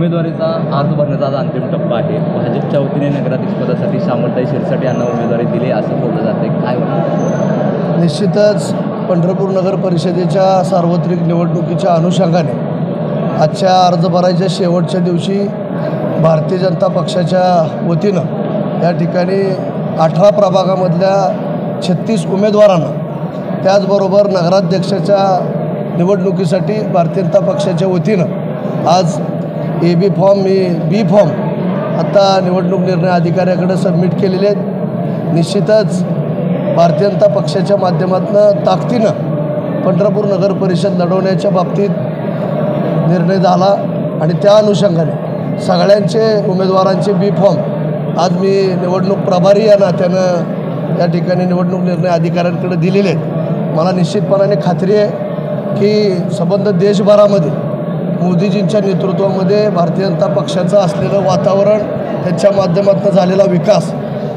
उमेदवारीचा अर्ज भरण्याचा आज अंतिम टप्पा आहे. भाजपच्या वतीने नगराध्यक्षपदासाठी श्यामलताई शिरसाट यांना उमेदवारी दिली असं बोललं जाते, काय वाटतं? निश्चितच पंढरपूर नगर परिषदेच्या सार्वत्रिक निवडणुकीच्या अनुषंगाने आजच्या अर्ज भरायच्या शेवटच्या दिवशी भारतीय जनता पक्षाच्या वतीनं या ठिकाणी 18 प्रभागामधल्या 36 उमेदवारांना, त्याचबरोबर नगराध्यक्षाच्या निवडणुकीसाठी भारतीय जनता पक्षाच्या वतीनं आज AB फॉर्म B फॉर्म आता निवडणूक निर्णय अधिकाऱ्याकडे सबमिट केलेले आहेत. निश्चितच भारतीय जनता पक्षाच्या माध्यमातून ताकदीनं पंढरपूर नगर परिषद लढवण्याच्या बाबतीत निर्णय झाला आणि त्या अनुषंगाने सगळ्यांचे उमेदवारांचे B फॉर्म आज मी निवडणूक प्रभारी या नात्यानं या ठिकाणी निवडणूक निर्णय अधिकाऱ्यांकडे दिलेले आहेत. मला निश्चितपणाने खात्री आहे की संबंध देशभरामध्ये मोदीजींच्या नेतृत्वामध्ये भारतीय जनता पक्षाचं असलेलं वातावरण, त्यांच्या माध्यमातून झालेला विकास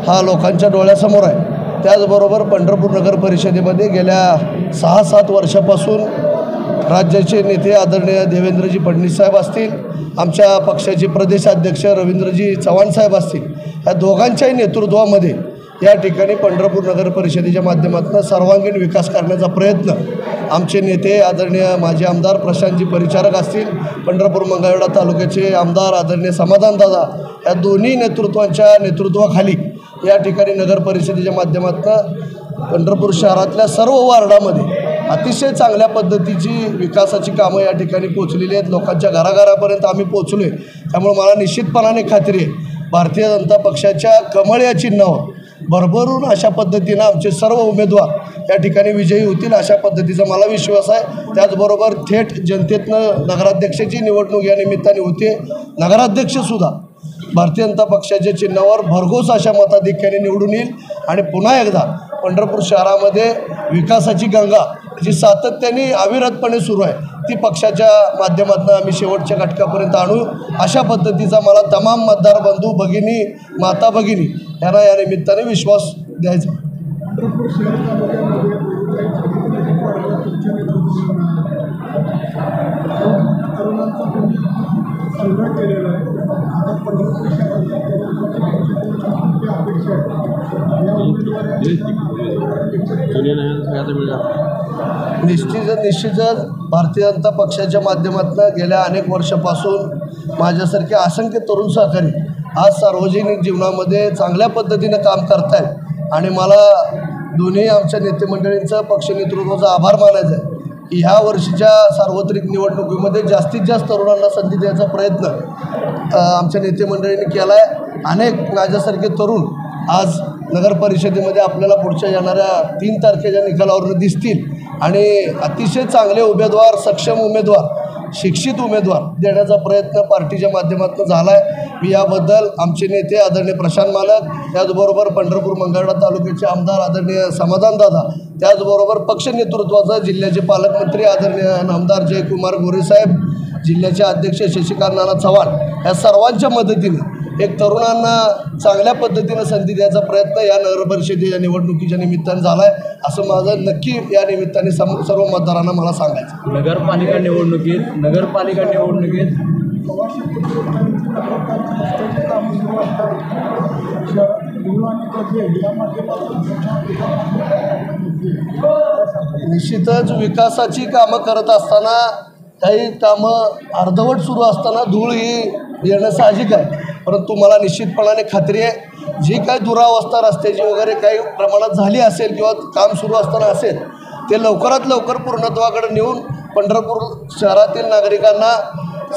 हा लोकांच्या डोळ्यासमोर आहे. त्याचबरोबर पंढरपूर नगर परिषदेमध्ये गेल्या 6-7 वर्षापासून राज्याचे नेते आदरणीय देवेंद्रजी फडणवीस साहेब असतील, आमच्या पक्षाचे प्रदेशाध्यक्ष रवींद्रजी चव्हाण साहेब असतील, या दोघांच्याही नेतृत्वामध्ये या ठिकाणी पंढरपूर नगर परिषदेच्या माध्यमातून सर्वांगीण विकास करण्याचा प्रयत्न आमचे नेते आदरणीय माजी आमदार प्रशांतजी परिचारक असतील, पंढरपूर मंगळवेढा तालुक्याचे आमदार आदरणीय समाधानदादा, या दोन्ही नेतृत्वांच्या नेतृत्वाखाली या ठिकाणी नगर परिषदेच्या माध्यमातून पंढरपूर शहरातल्या सर्व वार्डामध्ये अतिशय चांगल्या पद्धतीची विकासाची कामं या ठिकाणी पोचलेली आहेत. लोकांच्या घराघरापर्यंत आम्ही पोचलो आहे. त्यामुळे मला निश्चितपणाने खात्री आहे भारतीय जनता पक्षाच्या कमळ या चिन्हावर भरभरून अशा पद्धतीनं आमचे सर्व उमेदवार या ठिकाणी विजयी होतील अशा पद्धतीचा मला विश्वास आहे. त्याचबरोबर थेट जनतेतनं नगराध्यक्षाची निवडणूक या निमित्ताने होते. नगराध्यक्षसुद्धा भारतीय जनता पक्षाच्या चिन्हावर भरघोस अशा मताधिक्याने निवडून येईल आणि पुन्हा एकदा पंढरपूर शहरामध्ये विकासाची गंगा जी सातत्याने अविरतपणे सुरू आहे ती पक्षाच्या माध्यमातून आम्ही शेवटच्या घटकापर्यंत आणू अशा पद्धतीचा मला तमाम मतदार बंधू भगिनी, माता भगिनी यांना या निमित्ताने विश्वास द्यायचा. निश्चितच भारतीय जनता पक्षाच्या माध्यमातून गेल्या अनेक वर्षापासून माझ्यासारखे असंख्य तरुण सहकारी आज सार्वजनिक जीवनामध्ये चांगल्या पद्धतीनं काम करत आहेत आणि मला दोन्ही आमच्या नेतेमंडळींचा पक्ष नेतृत्वाचा आभार मानायचा आहे की ह्या वर्षीच्या सार्वत्रिक निवडणुकीमध्ये जास्तीत जास्त तरुणांना संधी द्यायचा प्रयत्न आमच्या नेतेमंडळींनी केला आहे. अनेक माझ्यासारखे तरुण आज नगर परिषदेमध्ये आपल्याला पुढच्या येणाऱ्या 3 तारखेच्या निकालावरून दिसतील आणि अतिशय चांगले उमेदवार, सक्षम उमेदवार, शिक्षित उमेदवार देण्याचा प्रयत्न पार्टीच्या माध्यमातून झाला आहे. मी याबद्दल आमचे नेते आदरणीय प्रशांत मालक, त्याचबरोबर पंढरपूर मंगळवेढा तालुक्याचे आमदार आदरणीय समाधानदादा, त्याचबरोबर पक्ष नेतृत्वाचा जिल्ह्याचे पालकमंत्री आदरणीय आमदार जयकुमार गोरेसाहेब, जिल्ह्याचे अध्यक्ष शशिकांत नाना चव्हाण, या सर्वांच्या मदतीने एक तरुणांना चांगल्या पद्धतीनं संधी द्यायचा प्रयत्न या नगर परिषदेच्या निवडणुकीच्या निमित्तानं झाला आहे असं माझं नक्की या निमित्ताने सर्व मतदारांना मला सांगायचं. नगरपालिका निवडणुकीत निश्चितच विकासाची कामं करत असताना काही कामं अर्धवट सुरू असताना धूळ ही येणं साहजिक आहे. परंतु मला निश्चितपणाने खात्री आहे जी काही दुरावस्था रस्त्याची वगैरे काही प्रमाणात झाली असेल किंवा काम सुरू असताना असेल ते लवकरात लवकर पूर्णत्वाकडे नेऊन पंढरपूर शहरातील नागरिकांना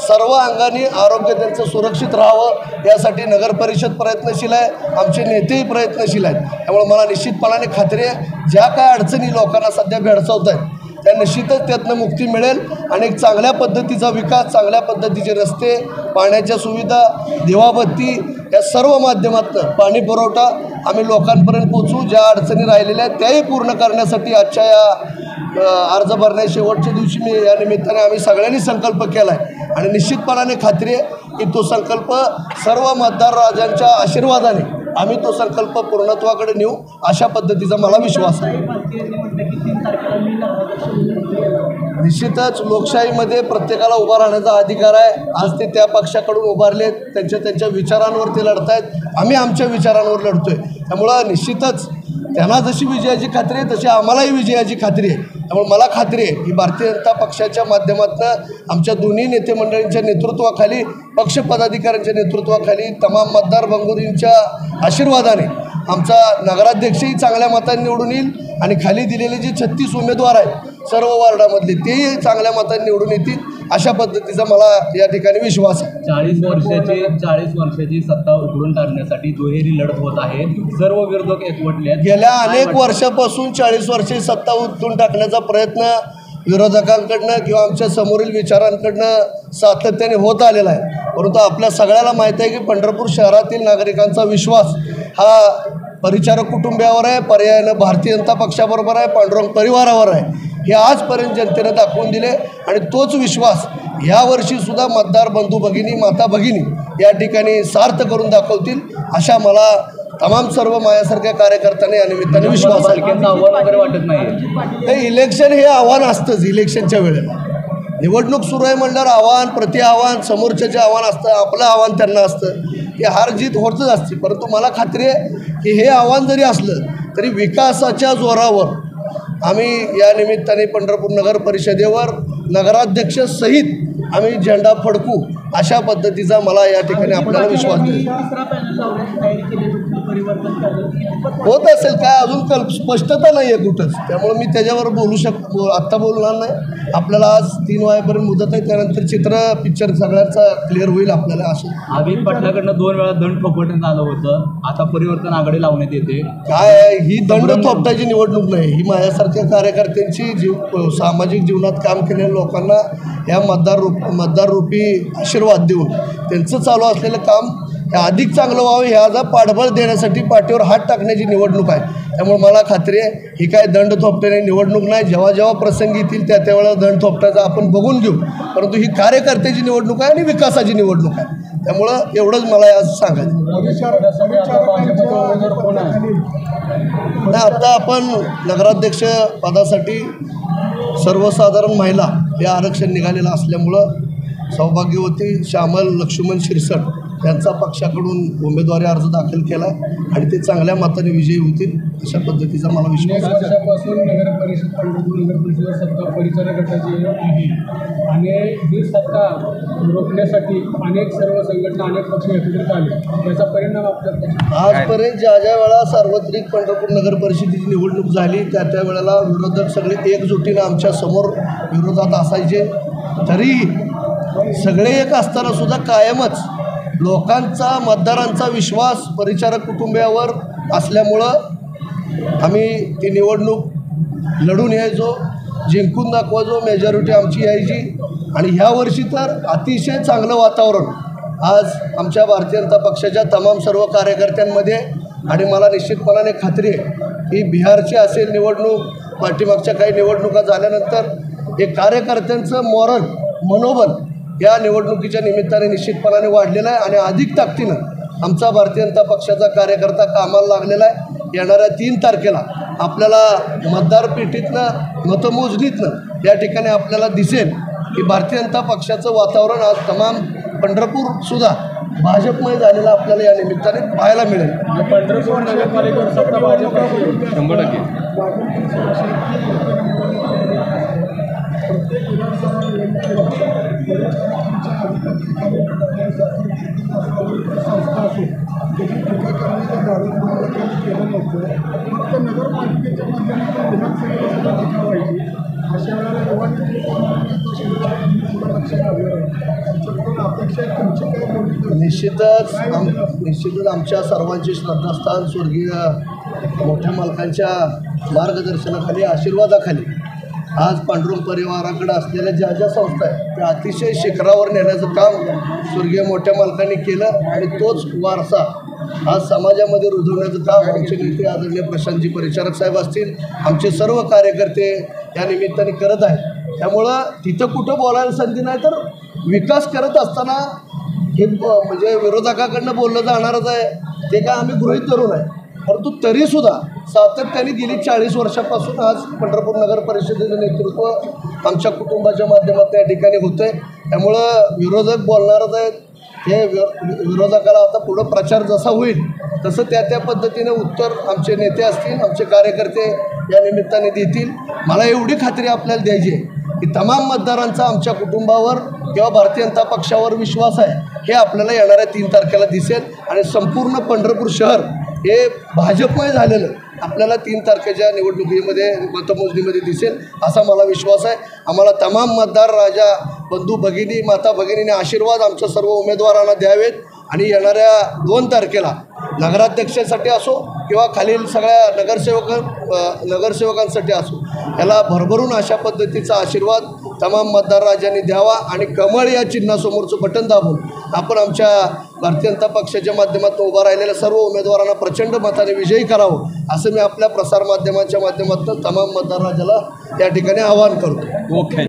सर्व अंगाने आरोग्य त्यांचं सुरक्षित राहावं यासाठी नगर परिषद प्रयत्नशील आहे, आमचे नेतेही प्रयत्नशील आहेत. त्यामुळे मला निश्चितपणाने खात्री आहे ज्या काय अडचणी लोकांना सध्या भेडसावत आहेत त्या निश्चितच त्यातनं मुक्ती मिळेल आणि एक चांगल्या पद्धतीचा विकास, चांगल्या पद्धतीचे रस्ते, पाण्याच्या सुविधा, दिवाबत्ती या सर्व माध्यमातून पाणी पुरवठा आम्ही लोकांपर्यंत पोचवू. ज्या अडचणी राहिलेल्या आहेत त्याही पूर्ण करण्यासाठी आजच्या या अर्ज भरण्या शेवटच्या दिवशी मी या निमित्ताने आम्ही सगळ्यांनी संकल्प केला आहे आणि निश्चितपणाने खात्री आहे की तो संकल्प सर्व मतदार राजांच्या आशीर्वादाने आम्ही तो संकल्प पूर्णत्वाकडे नेऊ अशा पद्धतीचा मला विश्वास आहे. निश्चितच लोकशाहीमध्ये प्रत्येकाला उभा राहण्याचा अधिकार आहे. आज ते त्या पक्षाकडून उभारलेत, त्यांच्या विचारांवर ते लढतायत, आम्ही आमच्या विचारांवर लढतोय. त्यामुळं निश्चितच त्यांना जशी विजयाची खात्री आहे तशी आम्हालाही विजयाची खात्री आहे. त्यामुळे मला खात्री आहे की भारतीय जनता पक्षाच्या माध्यमातून आमच्या दोन्ही नेते मंडळींच्या नेतृत्वाखाली, पक्ष पदाधिकाऱ्यांच्या नेतृत्वाखाली, तमाम मतदार बंधूंच्या आशीर्वादाने आमचा नगराध्यक्षही चांगल्या मतांनी निवडून येईल आणि खाली दिलेले जे 36 उमेदवार आहेत सर्व वार्डामधले तेही चांगल्या मतांनी निवडून येतील अशा पद्धतीचा मला या ठिकाणी विश्वास आहे. 40 वर्षाची सत्ता उघडून टाकण्यासाठी दुहेरी लढत होत आहे. सर्व विरोधक एकवटले आहेत. गेल्या अनेक वर्षापासून 40 वर्षे सत्ता उघडून टाकण्याचा प्रयत्न विरोधकांकडनं किंवा आमच्या समोरील विचारांकडनं सातत्याने होत आलेला आहे. परंतु आपल्या सगळ्याला माहीत आहे की पंढरपूर शहरातील नागरिकांचा विश्वास हा परिचारक कुटुंबियावर आहे, पर्यायानं भारतीय जनता पक्षाबरोबर आहे, पांडुरंग परिवारावर आहे. हे आजपर्यंत जनतेनं दाखवून दिले आणि तोच विश्वास यावर्षीसुद्धा मतदार बंधू भगिनी, माता भगिनी या ठिकाणी सार्थ करून दाखवतील अशा मला तमाम सर्व माझ्यासारख्या कार्यकर्त्यांनी या निमित्ताने विश्वास आहे. आव्हान वगैरे वाटत नाही. हे इलेक्शन हे आव्हान असतंच. इलेक्शनच्या वेळेला निवडणूक सुरू आहे म्हणल्यावर आव्हान, प्रतिआव्हान, समोरच्याचे आव्हान असतं, आपलं आव्हान त्यांना असतं. हे हार जीत होतच असते. परंतु मला खात्री आहे की हे आव्हान जरी असलं तरी विकासाच्या जोरावर आम्ही या निमित्ताने पंढरपूर नगर परिषदेवर नगराध्यक्षसहित आम्ही झेंडा फडकू अशा पद्धतीचा मला या ठिकाणी आपल्याला विश्वास आहे. होत असेल काय अजून स्पष्टता नाही आहे कुठंच. त्यामुळे मी त्याच्यावर आत्ता बोलणार नाही. आपल्याला आज 3 वाजेपर्यंत मुदत आहे. त्यानंतर पिक्चर सगळ्यांचा क्लिअर होईल आपल्याला. असं अभित पाटलाकडनं 2 वेळा दंड थोपटण्यात आलं होतं. आता परिवर्तन आघाडी लावण्यात येते. काय ही दंड थोपटायची निवडणूक नाही. ही माझ्यासारख्या कार्यकर्त्यांची सामाजिक जीवनात काम केलेल्या लोकांना या मतदार रूपी आशीर्वाद देऊन त्यांचं चालू असलेलं काम अधिक चांगलं व्हावं ह्याचा पाठबळ देण्यासाठी पाठीवर हात टाकण्याची निवडणूक आहे. त्यामुळे मला खात्री आहे ही काय दंड थोपटण्याची निवडणूक नाही. जेव्हा जेव्हा प्रसंग येतील त्या वेळेला दंड थोपटायचा आपण बघून घेऊ. परंतु ही कार्यकर्त्याची निवडणूक आहे आणि विकासाची निवडणूक आहे. त्यामुळं एवढंच मला आज सांगायचं. नाही, आता आपण नगराध्यक्ष पदासाठी सर्वसाधारण महिला हे आरक्षण निघालेलं असल्यामुळं सौभाग्यवती श्यामल लक्ष्मण शिरसट यांचा पक्षाकडून उमेदवारी अर्ज दाखल केला आणि ते चांगल्या मताने विजयी होतील अशा पद्धतीचा मला विश्वास आहे. वर्षापासून नगर परिषद पंढरपूर नगर परिषदेला सत्ता परिचारक गटाची आहे आणि ही सत्ता रोखण्यासाठी अनेक सर्व संघटना, अनेक पक्ष एकत्रित आले. याचा परिणाम आपल्या आजपर्यंत ज्या वेळेला सार्वत्रिक पंढरपूर नगर परिषदेची निवडणूक झाली त्या वेळेला विरोधक सगळे एकजुटीनं आमच्या समोर विरोधात असायचे. तरीही सगळे एक असताना सुद्धा कायमच लोकांचा, मतदारांचा विश्वास परिचारक कुटुंबियावर असल्यामुळं आम्ही ती निवडणूक लढून यायचो, जिंकून दाखवायचो, मेजॉरिटी आमची यायची. आणि ह्या वर्षी तर अतिशय चांगलं वातावरण आज आमच्या भारतीय जनता पक्षाच्या तमाम सर्व कार्यकर्त्यांमध्ये. आणि मला निश्चितपणाने खात्री आहे की बिहारची असेल निवडणूक, पाठीमागच्या काही निवडणुका झाल्यानंतर हे कार्यकर्त्यांचं मॉरल, मनोबल या निवडणुकीच्या निमित्ताने निश्चितपणाने वाढलेलं आहे. आणि अधिक ताकदीनं आमचा भारतीय जनता पक्षाचा कार्यकर्ता कामाला लागलेला आहे. येणाऱ्या 3 तारखेला आपल्याला मतदार पेटीतनं, मतमोजणीतनं या ठिकाणी आपल्याला दिसेल की भारतीय जनता पक्षाचं वातावरण आज तमाम पंढरपूरसुद्धा भाजपमय झालेलं आपल्याला या निमित्ताने पाहायला मिळेल. पंढरपूर नगरपालिकेवर सत्ता भाजप 100%. निश्चितच आमच्या सर्वांचे श्रद्धास्थान स्वर्गीय मोठ्या मालकांच्या मार्गदर्शनाखाली, आशीर्वादाखाली आज पांडुरंग परिवाराकडे असलेल्या ज्या संस्था आहेत त्या अतिशय शिखरावर नेण्याचं काम स्वर्गीय मोठ्या मालकांनी केलं. आणि तोच वारसा आज समाजामध्ये रुजवण्याचं काम आमचे नेते आदरणीय प्रशांतजी परिचारक साहेब असतील, आमचे सर्व कार्यकर्ते या निमित्ताने करत आहेत. त्यामुळं तिथं कुठं बोलायला संधी नाही, तर विकास करत असताना हे म्हणजे विरोधकाकडनं बोललं जाणारच आहे. ते काय आम्ही गृहीत धरू नाही, परंतु तरीसुद्धा सातत्याने गेली 40 वर्षापासून आज पंढरपूर नगर परिषदेचं नेतृत्व आमच्या कुटुंबाच्या माध्यमातून या ठिकाणी होतं आहे. त्यामुळं विरोधक बोलणारच आहेत, हे विरोधकाला आता पुढं प्रचार जसा होईल तसं त्या पद्धतीने उत्तर आमचे नेते असतील, आमचे कार्यकर्ते या निमित्ताने देतील. मला एवढी खात्री आपल्याला द्यायची आहे की तमाम मतदारांचा आमच्या कुटुंबावर किंवा भारतीय जनता पक्षावर विश्वास आहे, हे आपल्याला येणाऱ्या 3 तारखेला दिसेल आणि संपूर्ण पंढरपूर शहर हे भाजपमय झालेलं आपल्याला 3 तारखेच्या निवडणुकीमध्ये मतमोजणीमध्ये दिसेल असा मला विश्वास आहे. आम्हाला तमाम मतदार राजा बंधू भगिनी माता भगिनीने आशीर्वाद आमच्या सर्व उमेदवारांना द्यावेत आणि येणाऱ्या 2 तारखेला नगराध्यक्षासाठी असो किंवा खालील सगळ्या नगरसेवकांसाठी असो याला भरभरून अशा पद्धतीचा आशीर्वाद तमाम मतदार राजांनी द्यावा आणि कमळ या चिन्हासमोरचं बटन दाबून आपण आमच्या भारतीय जनता पक्षाच्या माध्यमातून उभा राहिलेल्या सर्व उमेदवारांना प्रचंड मताने विजयी करावं असं मी आपल्या प्रसारमाध्यमांच्या माध्यमातून तमाम मतदार राजाला या ठिकाणी आवाहन करतो. ओके.